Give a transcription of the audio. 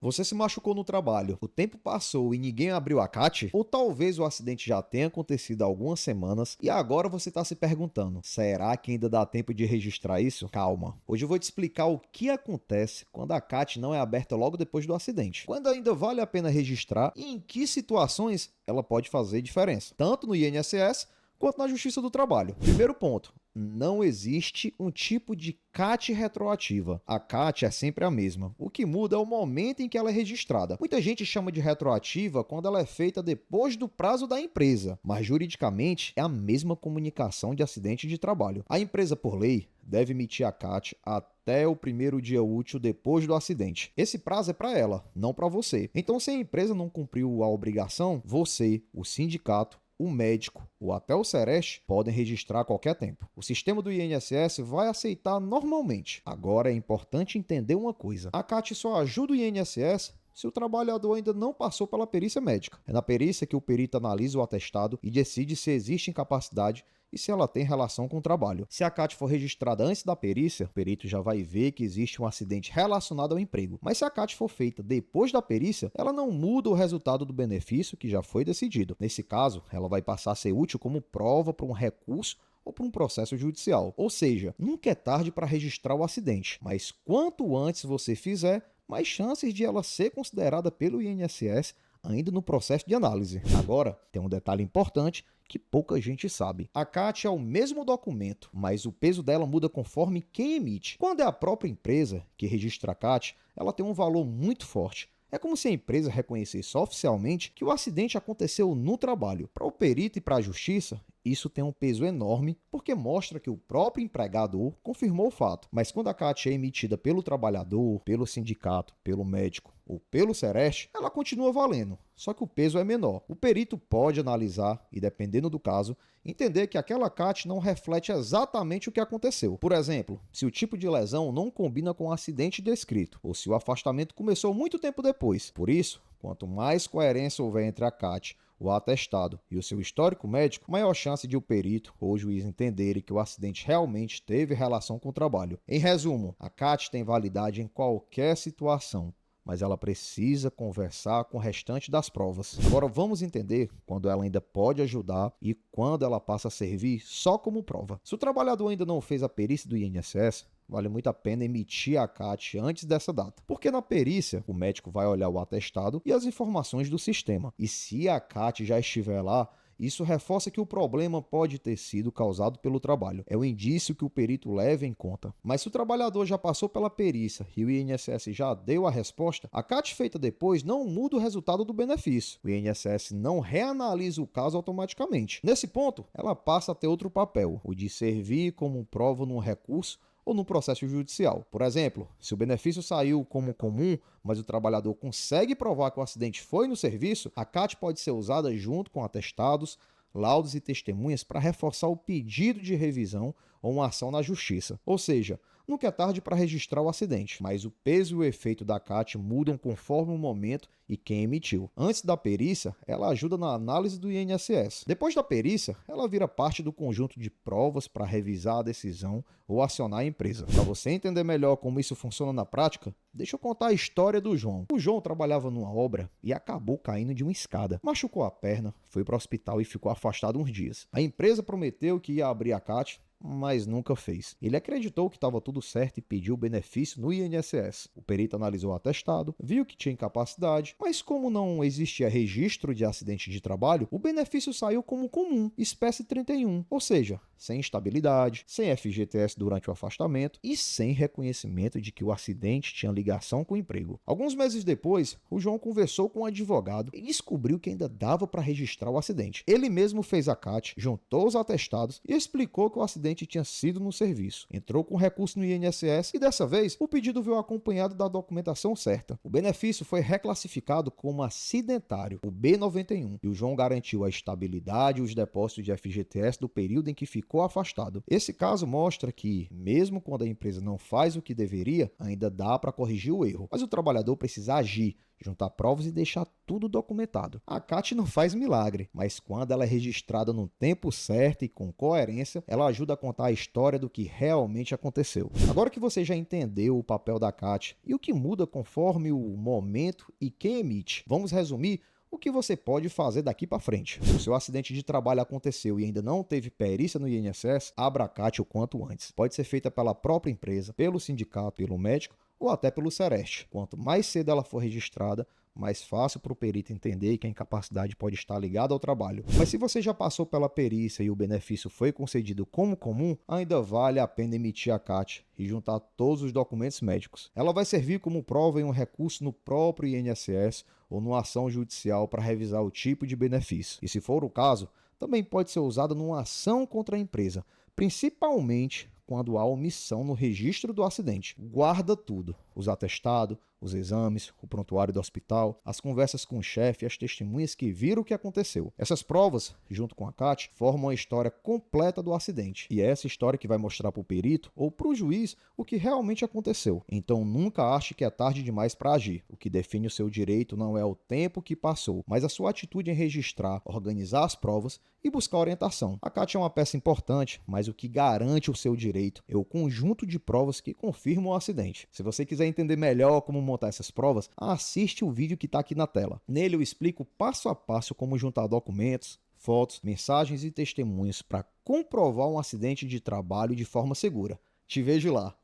Você se machucou no trabalho, o tempo passou e ninguém abriu a CAT? Ou talvez o acidente já tenha acontecido há algumas semanas e agora você está se perguntando: será que ainda dá tempo de registrar isso? Calma, hoje eu vou te explicar o que acontece quando a CAT não é aberta logo depois do acidente, quando ainda vale a pena registrar e em que situações ela pode fazer diferença, tanto no INSS quanto na Justiça do Trabalho. Primeiro ponto: não existe um tipo de CAT retroativa. A CAT é sempre a mesma. O que muda é o momento em que ela é registrada. Muita gente chama de retroativa quando ela é feita depois do prazo da empresa, mas juridicamente é a mesma comunicação de acidente de trabalho. A empresa, por lei, deve emitir a CAT até o primeiro dia útil depois do acidente. Esse prazo é para ela, não para você. Então, se a empresa não cumpriu a obrigação, você, o sindicato, o médico ou até o Sereste podem registrar a qualquer tempo. O sistema do INSS vai aceitar normalmente. Agora é importante entender uma coisa: a CAT só ajuda o INSS se o trabalhador ainda não passou pela perícia médica. É na perícia que o perito analisa o atestado e decide se existe incapacidade e se ela tem relação com o trabalho. Se a CAT for registrada antes da perícia, o perito já vai ver que existe um acidente relacionado ao emprego. Mas se a CAT for feita depois da perícia, ela não muda o resultado do benefício que já foi decidido. Nesse caso, ela vai passar a ser útil como prova para um recurso ou para um processo judicial. Ou seja, nunca é tarde para registrar o acidente, mas quanto antes você fizer, mais chances de ela ser considerada pelo INSS ainda no processo de análise. Agora, tem um detalhe importante que pouca gente sabe. A CAT é o mesmo documento, mas o peso dela muda conforme quem emite. Quando é a própria empresa que registra a CAT, ela tem um valor muito forte. É como se a empresa reconhecesse oficialmente que o acidente aconteceu no trabalho. Para o perito e para a justiça, isso tem um peso enorme, porque mostra que o próprio empregador confirmou o fato. Mas quando a CAT é emitida pelo trabalhador, pelo sindicato, pelo médico ou pelo Sereste, ela continua valendo, só que o peso é menor. O perito pode analisar e, dependendo do caso, entender que aquela CAT não reflete exatamente o que aconteceu. Por exemplo, se o tipo de lesão não combina com o acidente descrito, ou se o afastamento começou muito tempo depois. Por isso, quanto mais coerência houver entre a CAT, o atestado e o seu histórico médico, maior chance de o perito ou o juiz entenderem que o acidente realmente teve relação com o trabalho. Em resumo, a CAT tem validade em qualquer situação, mas ela precisa conversar com o restante das provas. Agora vamos entender quando ela ainda pode ajudar e quando ela passa a servir só como prova. Se o trabalhador ainda não fez a perícia do INSS, vale muito a pena emitir a CAT antes dessa data, porque na perícia o médico vai olhar o atestado e as informações do sistema. E se a CAT já estiver lá, isso reforça que o problema pode ter sido causado pelo trabalho. É um indício que o perito leva em conta. Mas se o trabalhador já passou pela perícia e o INSS já deu a resposta, a CAT feita depois não muda o resultado do benefício. O INSS não reanalisa o caso automaticamente. Nesse ponto, ela passa a ter outro papel, o de servir como prova num recurso ou no processo judicial. Por exemplo, se o benefício saiu como comum, mas o trabalhador consegue provar que o acidente foi no serviço, a CAT pode ser usada junto com atestados, laudos e testemunhas para reforçar o pedido de revisão ou uma ação na justiça. Ou seja, nunca é tarde para registrar o acidente, mas o peso e o efeito da CAT mudam conforme o momento e quem emitiu. Antes da perícia, ela ajuda na análise do INSS. Depois da perícia, ela vira parte do conjunto de provas para revisar a decisão ou acionar a empresa. Para você entender melhor como isso funciona na prática, deixa eu contar a história do João. O João trabalhava numa obra e acabou caindo de uma escada. Machucou a perna, foi para o hospital e ficou afastado uns dias. A empresa prometeu que ia abrir a CAT, mas nunca fez. Ele acreditou que estava tudo certo e pediu o benefício no INSS. O perito analisou o atestado, viu que tinha incapacidade, mas como não existia registro de acidente de trabalho, o benefício saiu como comum, espécie 31, ou seja, sem estabilidade, sem FGTS durante o afastamento e sem reconhecimento de que o acidente tinha ligação com o emprego. Alguns meses depois, o João conversou com um advogado e descobriu que ainda dava para registrar o acidente. Ele mesmo fez a CAT, juntou os atestados e explicou que o acidente tinha sido no serviço. Entrou com recurso no INSS e dessa vez o pedido veio acompanhado da documentação certa. O benefício foi reclassificado como acidentário, o B91, e o João garantiu a estabilidade e os depósitos de FGTS do período em que ficou ficou afastado. Esse caso mostra que, mesmo quando a empresa não faz o que deveria, ainda dá para corrigir o erro, mas o trabalhador precisa agir, juntar provas e deixar tudo documentado. A CAT não faz milagre, mas quando ela é registrada no tempo certo e com coerência, ela ajuda a contar a história do que realmente aconteceu. Agora que você já entendeu o papel da CAT e o que muda conforme o momento e quem emite, vamos resumir o que você pode fazer daqui para frente. Se o seu acidente de trabalho aconteceu e ainda não teve perícia no INSS, abra a CAT o quanto antes. Pode ser feita pela própria empresa, pelo sindicato, pelo médico ou até pelo Sereste. Quanto mais cedo ela for registrada, mais fácil para o perito entender que a incapacidade pode estar ligada ao trabalho. Mas se você já passou pela perícia e o benefício foi concedido como comum, ainda vale a pena emitir a CAT e juntar todos os documentos médicos. Ela vai servir como prova em um recurso no próprio INSS ou numa ação judicial para revisar o tipo de benefício. E se for o caso, também pode ser usada numa ação contra a empresa, principalmente quando há omissão no registro do acidente. Guarda tudo: os atestados, os exames, o prontuário do hospital, as conversas com o chefe e as testemunhas que viram o que aconteceu. Essas provas, junto com a CAT, formam a história completa do acidente. E é essa história que vai mostrar para o perito ou para o juiz o que realmente aconteceu. Então nunca ache que é tarde demais para agir. O que define o seu direito não é o tempo que passou, mas a sua atitude em registrar, organizar as provas e buscar orientação. A CAT é uma peça importante, mas o que garante o seu direito é o conjunto de provas que confirmam o acidente. Se você quiser entender melhor como montar essas provas, assiste o vídeo que está aqui na tela. Nele eu explico passo a passo como juntar documentos, fotos, mensagens e testemunhos para comprovar um acidente de trabalho de forma segura. Te vejo lá!